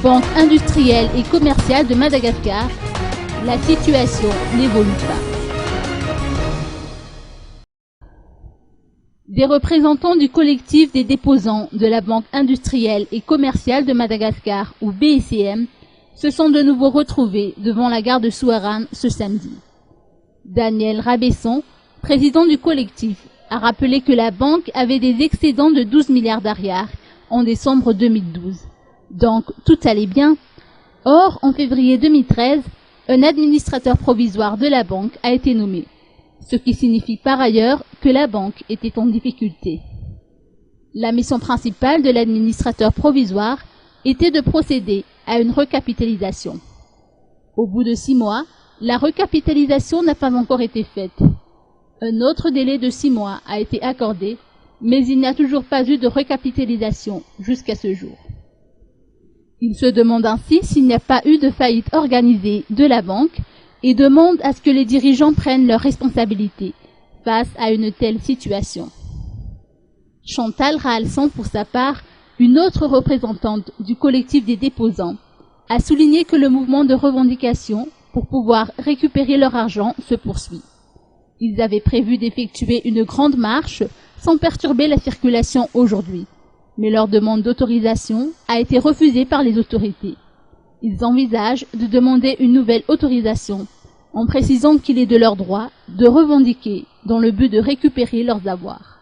Banque industrielle et commerciale de Madagascar, la situation n'évolue pas. Des représentants du collectif des déposants de la Banque industrielle et commerciale de Madagascar, ou BICM, se sont de nouveau retrouvés devant la gare de Souarane ce samedi. Daniel Rabesson, président du collectif, a rappelé que la banque avait des excédents de 12 milliards d'ariars en décembre 2012. Donc, tout allait bien. Or, en février 2013, un administrateur provisoire de la banque a été nommé, ce qui signifie par ailleurs que la banque était en difficulté. La mission principale de l'administrateur provisoire était de procéder à une recapitalisation. Au bout de 6 mois, la recapitalisation n'a pas encore été faite. Un autre délai de 6 mois a été accordé, mais il n'y a toujours pas eu de recapitalisation jusqu'à ce jour. Il se demande ainsi s'il n'y a pas eu de faillite organisée de la banque et demande à ce que les dirigeants prennent leurs responsabilités face à une telle situation. Chantal Raalsan, pour sa part, une autre représentante du collectif des déposants, a souligné que le mouvement de revendication pour pouvoir récupérer leur argent se poursuit. Ils avaient prévu d'effectuer une grande marche sans perturber la circulation aujourd'hui, mais leur demande d'autorisation a été refusée par les autorités. Ils envisagent de demander une nouvelle autorisation en précisant qu'il est de leur droit de revendiquer dans le but de récupérer leurs avoirs.